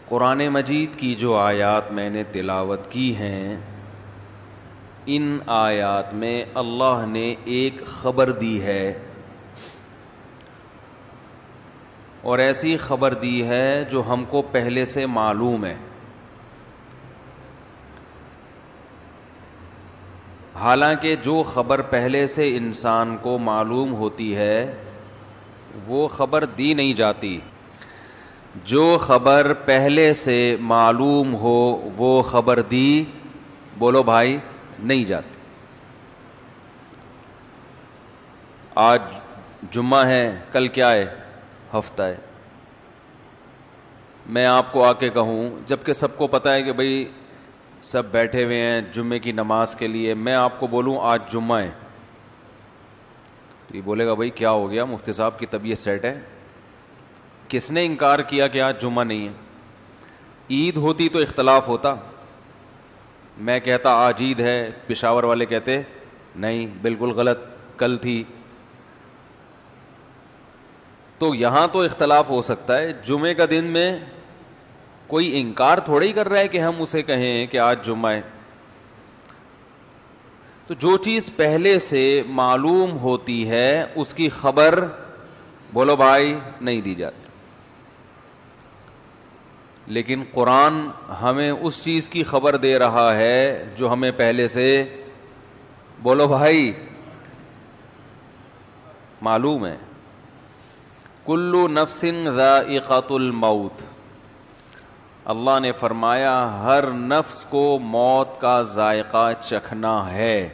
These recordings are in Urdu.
قرآن مجید کی جو آیات میں نے تلاوت کی ہیں، ان آیات میں اللہ نے ایک خبر دی ہے، اور ایسی خبر دی ہے جو ہم کو پہلے سے معلوم ہے۔ حالانکہ جو خبر پہلے سے انسان کو معلوم ہوتی ہے وہ خبر دی نہیں جاتی، جو خبر پہلے سے معلوم ہو وہ خبر دی، بولو بھائی، نہیں جاتی۔ آج جمعہ ہے، کل کیا ہے؟ ہفتہ ہے۔ میں آپ کو آ کے کہوں، جبکہ سب کو پتہ ہے کہ بھئی سب بیٹھے ہوئے ہیں جمعے کی نماز کے لیے، میں آپ کو بولوں آج جمعہ ہے، تو یہ بولے گا بھئی کیا ہو گیا، مفتی صاحب کی طبیعت سیٹ ہے؟ کس نے انکار کیا کہ آج جمعہ نہیں ہے؟ عید ہوتی تو اختلاف ہوتا، میں کہتا آج عید ہے، پشاور والے کہتے نہیں بالکل غلط، کل تھی، تو یہاں تو اختلاف ہو سکتا ہے۔ جمعے کا دن میں کوئی انکار تھوڑا ہی کر رہا ہے کہ ہم اسے کہیں کہ آج جمعہ ہے۔ تو جو چیز پہلے سے معلوم ہوتی ہے اس کی خبر، بولو بھائی، نہیں دی جاتی۔ لیکن قرآن ہمیں اس چیز کی خبر دے رہا ہے جو ہمیں پہلے سے، بولو بھائی، معلوم ہے۔ کل نفس ذائقۃ الموت، اللہ نے فرمایا ہر نفس کو موت کا ذائقہ چکھنا ہے۔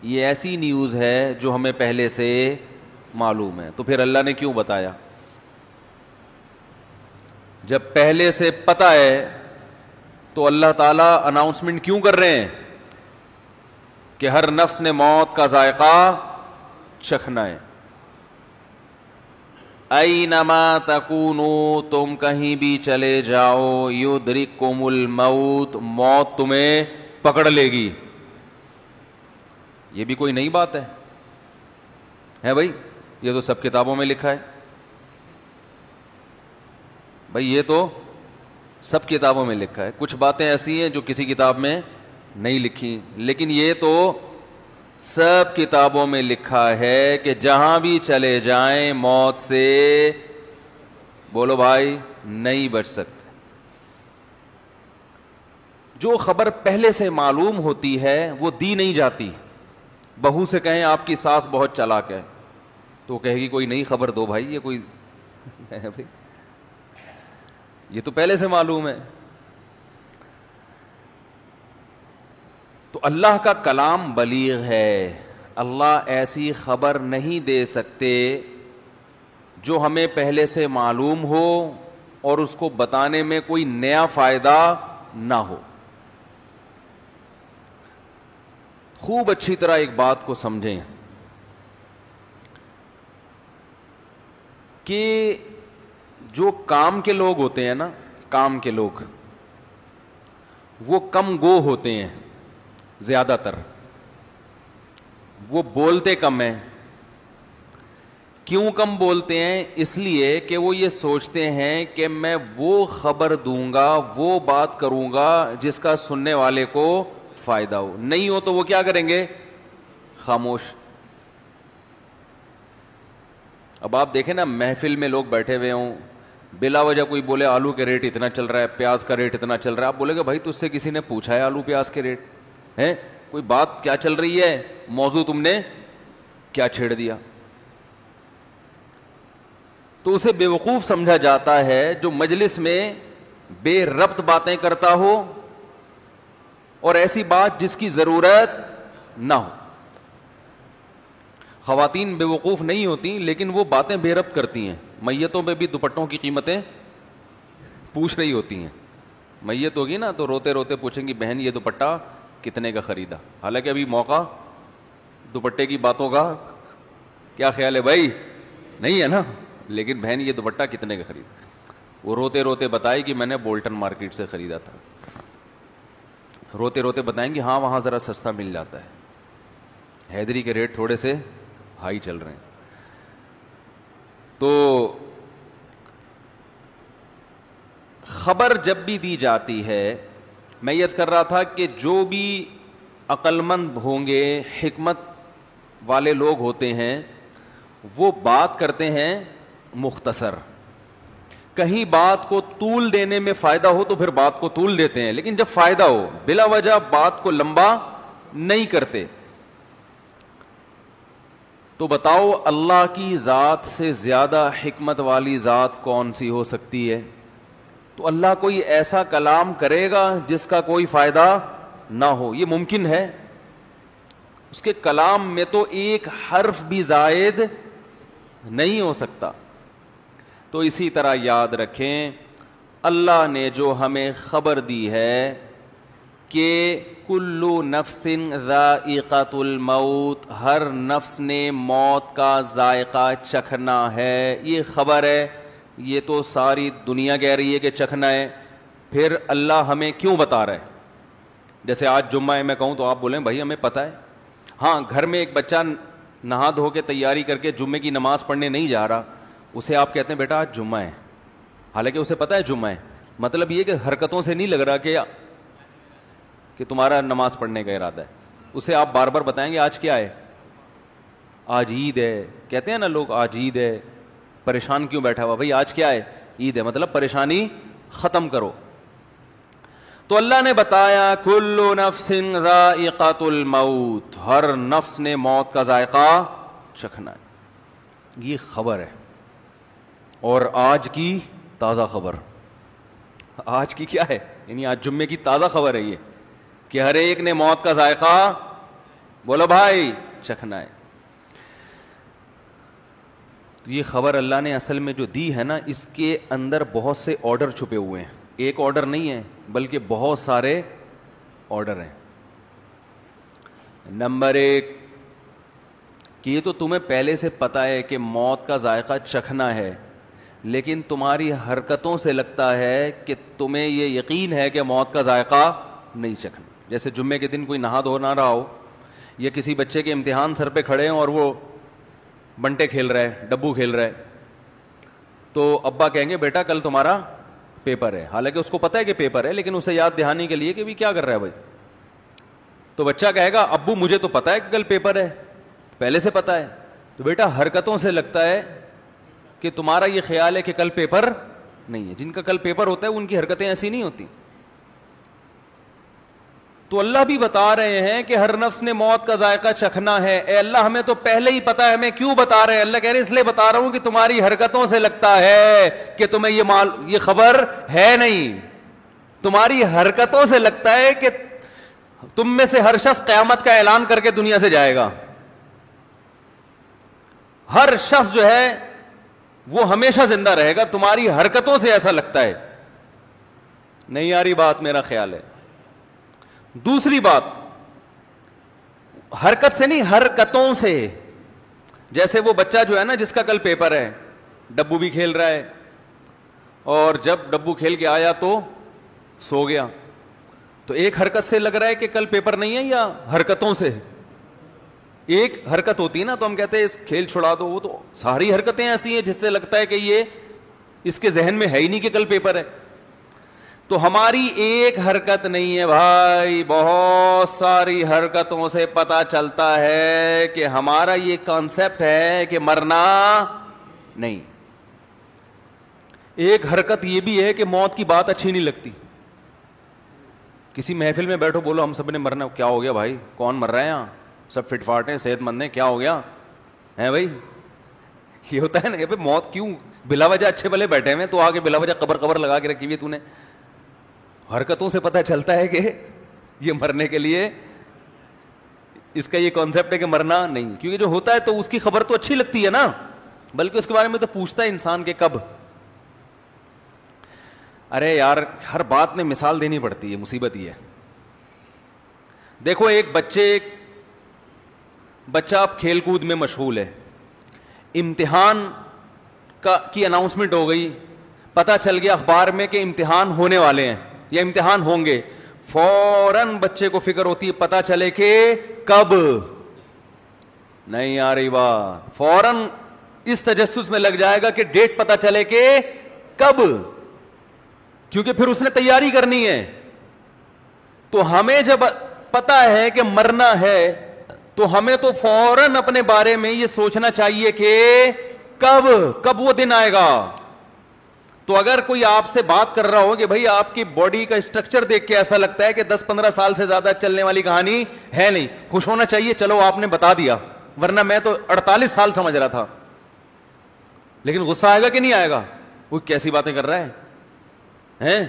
یہ ایسی نیوز ہے جو ہمیں پہلے سے معلوم ہے، تو پھر اللہ نے کیوں بتایا؟ جب پہلے سے پتہ ہے تو اللہ تعالیٰ اناؤنسمنٹ کیوں کر رہے ہیں کہ ہر نفس نے موت کا ذائقہ چکھنا ہے؟ اینما تکونوا، تم کہیں بھی چلے جاؤ، یدرککم الموت، موت تمہیں پکڑ لے گی۔ یہ بھی کوئی نئی بات ہے بھائی؟ یہ تو سب کتابوں میں لکھا ہے بھائی، یہ تو سب کتابوں میں لکھا ہے۔ کچھ باتیں ایسی ہیں جو کسی کتاب میں نہیں لکھی، لیکن یہ تو سب کتابوں میں لکھا ہے کہ جہاں بھی چلے جائیں موت سے، بولو بھائی، نہیں بچ سکتے۔ جو خبر پہلے سے معلوم ہوتی ہے وہ دی نہیں جاتی۔ بہو سے کہیں آپ کی ساس بہت چالاک ہے، تو کہے گی کوئی نئی خبر دو بھائی، یہ کوئی ہے بھائی، یہ تو پہلے سے معلوم ہے۔ تو اللہ کا کلام بلیغ ہے، اللہ ایسی خبر نہیں دے سکتے جو ہمیں پہلے سے معلوم ہو اور اس کو بتانے میں کوئی نیا فائدہ نہ ہو۔ خوب اچھی طرح ایک بات کو سمجھیں کہ جو کام کے لوگ ہوتے ہیں نا، کام کے لوگ، وہ کم گو ہوتے ہیں، زیادہ تر وہ بولتے کم ہیں۔ کیوں کم بولتے ہیں؟ اس لیے کہ وہ یہ سوچتے ہیں کہ میں وہ خبر دوں گا، وہ بات کروں گا جس کا سننے والے کو فائدہ ہو، نہیں ہو تو وہ کیا کریں گے؟ خاموش۔ اب آپ دیکھیں نا، محفل میں لوگ بیٹھے ہوئے ہوں، بلا وجہ کوئی بولے آلو کے ریٹ اتنا چل رہا ہے، پیاز کا ریٹ اتنا چل رہا ہے، آپ بولے گا بھائی تجھ سے کسی نے پوچھا ہے آلو پیاز کے ریٹ ہیں؟ کوئی بات کیا چل رہی ہے، موضوع تم نے کیا چھیڑ دیا؟ تو اسے بیوقوف سمجھا جاتا ہے جو مجلس میں بے ربط باتیں کرتا ہو اور ایسی بات جس کی ضرورت نہ ہو۔ خواتین بیوقوف نہیں ہوتی لیکن وہ باتیں بے ربط کرتی ہیں۔ میتوں میں بھی دوپٹوں کی قیمتیں پوچھ رہی ہوتی ہیں، میت ہوگی نا تو روتے روتے پوچھیں گی بہن یہ دوپٹہ کتنے کا خریدا، حالانکہ ابھی موقع دوپٹے کی باتوں کا کیا خیال ہے بھائی؟ نہیں ہے نا، لیکن بہن یہ دوپٹہ کتنے کا خریدا، وہ روتے روتے بتائے کہ میں نے بولٹن مارکیٹ سے خریدا تھا، روتے روتے بتائیں گے ہاں وہاں ذرا سستا مل جاتا ہے، حیدری کے ریٹ تھوڑے سے ہائی چل رہے ہیں۔ تو خبر جب بھی دی جاتی ہے، میں یہ عرض کر رہا تھا کہ جو بھی عقل مند ہوں گے، حکمت والے لوگ ہوتے ہیں، وہ بات کرتے ہیں مختصر. کہیں بات کو طول دینے میں فائدہ ہو تو پھر بات کو طول دیتے ہیں، لیکن جب فائدہ ہو بلا وجہ بات کو لمبا نہیں کرتے. تو بتاؤ اللہ کی ذات سے زیادہ حکمت والی ذات کون سی ہو سکتی ہے؟ تو اللہ کوئی ایسا کلام کرے گا جس کا کوئی فائدہ نہ ہو؟ یہ ممکن ہے؟ اس کے کلام میں تو ایک حرف بھی زائد نہیں ہو سکتا. تو اسی طرح یاد رکھیں، اللہ نے جو ہمیں خبر دی ہے کہ کلو نفس ذائقۃ الموت، ہر نفس نے موت کا ذائقہ چکھنا ہے، یہ خبر ہے. یہ تو ساری دنیا کہہ رہی ہے کہ چکھنا ہے، پھر اللہ ہمیں کیوں بتا رہا ہے؟ جیسے آج جمعہ ہے، میں کہوں تو آپ بولیں بھائی ہمیں پتہ ہے. ہاں، گھر میں ایک بچہ نہا دھو کے تیاری کر کے جمعے کی نماز پڑھنے نہیں جا رہا، اسے آپ کہتے ہیں بیٹا آج جمعہ ہے، حالانکہ اسے پتہ ہے جمعہ ہے. مطلب یہ کہ حرکتوں سے نہیں لگ رہا کہ تمہارا نماز پڑھنے کا ارادہ ہے. اسے آپ بار بار بتائیں گے آج کیا ہے؟ آج عید ہے. کہتے ہیں نا لوگ آج عید ہے، پریشان کیوں بیٹھا ہوا؟ بھائی آج کیا ہے؟ عید ہے، مطلب پریشانی ختم کرو. تو اللہ نے بتایا کل نفس ذائقۃ الموت، ہر نفس نے موت کا ذائقہ چکھنا ہے. یہ خبر ہے، اور آج کی تازہ خبر. آج کی کیا ہے؟ یعنی آج جمعے کی تازہ خبر ہے یہ کہ ہر ایک نے موت کا ذائقہ بولو بھائی چکھنا ہے. تو یہ خبر اللہ نے اصل میں جو دی ہے نا، اس کے اندر بہت سے آرڈر چھپے ہوئے ہیں. ایک آرڈر نہیں ہے بلکہ بہت سارے آرڈر ہیں. نمبر 1 کہ یہ تو تمہیں پہلے سے پتہ ہے کہ موت کا ذائقہ چکھنا ہے، لیکن تمہاری حرکتوں سے لگتا ہے کہ تمہیں یہ یقین ہے کہ موت کا ذائقہ نہیں چکھنا. جیسے جمعے کے دن کوئی نہا دھو نہ رہا ہو، یا کسی بچے کے امتحان سر پہ کھڑے ہیں اور وہ بنٹے کھیل رہا ہے، ڈبو کھیل رہا ہے، تو ابا کہیں گے بیٹا کل تمہارا پیپر ہے. حالانکہ اس کو پتہ ہے کہ پیپر ہے، لیکن اسے یاد دہانی کے لیے کہ بھی کیا کر رہا ہے بھائی. تو بچہ کہے گا ابو مجھے تو پتہ ہے کہ کل پیپر ہے، پہلے سے پتہ ہے. تو بیٹا حرکتوں سے لگتا ہے کہ تمہارا یہ خیال ہے کہ کل پیپر نہیں ہے. جن کا کل پیپر ہوتا ہے ان کی حرکتیں ایسی نہیں ہوتی. تو اللہ بھی بتا رہے ہیں کہ ہر نفس نے موت کا ذائقہ چکھنا ہے. اے اللہ ہمیں تو پہلے ہی پتا ہے، ہمیں کیوں بتا رہے ہیں؟ اللہ کہہ رہے اس لیے بتا رہا ہوں کہ تمہاری حرکتوں سے لگتا ہے کہ تمہیں یہ خبر ہے نہیں. تمہاری حرکتوں سے لگتا ہے کہ تم میں سے ہر شخص قیامت کا اعلان کر کے دنیا سے جائے گا. ہر شخص جو ہے وہ ہمیشہ زندہ رہے گا. تمہاری حرکتوں سے ایسا لگتا ہے. نہیں آ رہی بات؟ میرا خیال ہے. دوسری بات، حرکت سے نہیں، حرکتوں سے. جیسے وہ بچہ جو ہے نا جس کا کل پیپر ہے، ڈبو بھی کھیل رہا ہے، اور جب ڈبو کھیل کے آیا تو سو گیا. تو ایک حرکت سے لگ رہا ہے کہ کل پیپر نہیں ہے، یا حرکتوں سے؟ ایک حرکت ہوتی ہے نا تو ہم کہتے ہیں اس کھیل چھڑا دو. وہ تو ساری حرکتیں ایسی ہیں جس سے لگتا ہے کہ یہ اس کے ذہن میں ہے ہی نہیں کہ کل پیپر ہے. تو ہماری ایک حرکت نہیں ہے بھائی، بہت ساری حرکتوں سے پتہ چلتا ہے کہ ہمارا یہ کانسیپٹ ہے کہ مرنا نہیں. ایک حرکت یہ بھی ہے کہ موت کی بات اچھی نہیں لگتی. کسی محفل میں بیٹھو بولو ہم سب نے مرنا، کیا ہو گیا بھائی؟ کون مر رہا ہے یہاں؟ سب فٹ فاٹ ہیں، صحت مند ہیں، کیا ہو گیا ہے بھائی؟ یہ ہوتا ہے نا کہ موت کیوں بلا وجہ اچھے بھلے بیٹھے ہوئے تو آگے بلا وجہ قبر لگا کے رکھی ہوئی تو نے. حرکتوں سے پتہ چلتا ہے کہ یہ مرنے کے لیے اس کا یہ کانسیپٹ ہے کہ مرنا نہیں. کیونکہ جو ہوتا ہے تو اس کی خبر تو اچھی لگتی ہے نا، بلکہ اس کے بارے میں تو پوچھتا ہے انسان کہ کب. ارے یار ہر بات میں مثال دینی پڑتی ہے، مصیبت یہ ہے. دیکھو ایک بچہ اب کھیل کود میں مشغول ہے، امتحان کی اناؤنسمنٹ ہو گئی، پتہ چل گیا اخبار میں کہ امتحان ہونے والے ہیں یا امتحان ہوں گے. فوراً بچے کو فکر ہوتی ہے پتہ چلے کہ کب. نہیں آ رہی بات؟ فوراً اس تجسس میں لگ جائے گا کہ ڈیٹ پتہ چلے کہ کب. کیونکہ پھر اس نے تیاری کرنی ہے. تو ہمیں جب پتا ہے کہ مرنا ہے تو ہمیں تو فوراً اپنے بارے میں یہ سوچنا چاہیے کہ کب وہ دن آئے گا. تو اگر کوئی آپ سے بات کر رہا ہو کہ بھائی آپ کی باڈی کا اسٹرکچر دیکھ کے ایسا لگتا ہے کہ 10-15 سال سے زیادہ چلنے والی کہانی ہے نہیں, خوش ہونا چاہیے, چلو آپ نے بتا دیا, ورنہ میں تو 48 سال سمجھ رہا تھا. لیکن غصہ آئے گا کہ نہیں آئے گا؟ وہ کیسی باتیں کر رہا ہے,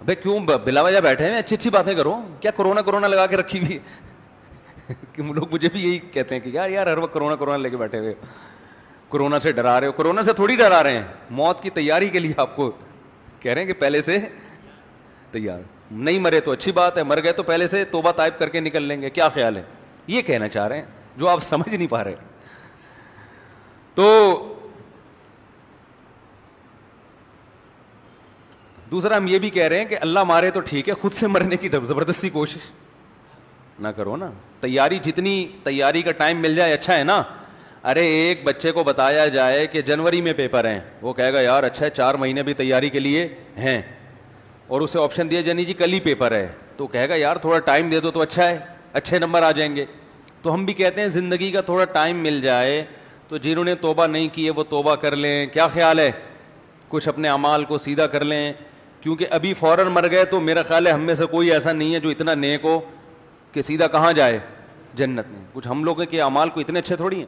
ابے کیوں بلا وجہ بیٹھے ہیں, اچھی اچھی باتیں کرو, کیا کرونا لگا کے رکھی ہوئی کہ لوگ مجھے بھی یہی کہتے ہیں کہ یار ہر وقت کرونا لے کے بیٹھے ہوئے, کرونا سے ڈرا رہے ہو. کرونا سے تھوڑی ڈرا رہے ہیں, موت کی تیاری کے لیے آپ کو کہہ رہے ہیں کہ پہلے سے تیار. نہیں مرے تو اچھی بات ہے, مر گئے تو پہلے سے توبہ طائب کر کے نکل لیں گے. کیا خیال ہے؟ یہ کہنا چاہ رہے ہیں جو آپ سمجھ نہیں پا رہے. تو دوسرا ہم یہ بھی کہہ رہے ہیں کہ اللہ مارے تو ٹھیک ہے, خود سے مرنے کی زبردستی کوشش نہ کرو نا. جتنی تیاری کا ٹائم مل جائے اچھا ہے نا. ارے ایک بچے کو بتایا جائے کہ جنوری میں پیپر ہیں, وہ کہے گا یار اچھا ہے, 4 مہینے بھی تیاری کے لیے ہیں, اور اسے آپشن دیا جانی جی کل ہی پیپر ہے, تو کہے گا یار تھوڑا ٹائم دے دو تو اچھا ہے, اچھے نمبر آ جائیں گے. تو ہم بھی کہتے ہیں زندگی کا تھوڑا ٹائم مل جائے تو جنہوں نے توبہ نہیں کی ہے وہ توبہ کر لیں. کیا خیال ہے؟ کچھ اپنے اعمال کو سیدھا کر لیں, کیونکہ ابھی فوراً مر گئے تو میرا خیال ہے ہم میں سے کوئی ایسا نہیں ہے جو اتنا نیک ہو کہ سیدھا کہاں جائے, جنت میں. کچھ ہم لوگوں کے اعمال کو اتنے اچھے تھوڑی ہیں.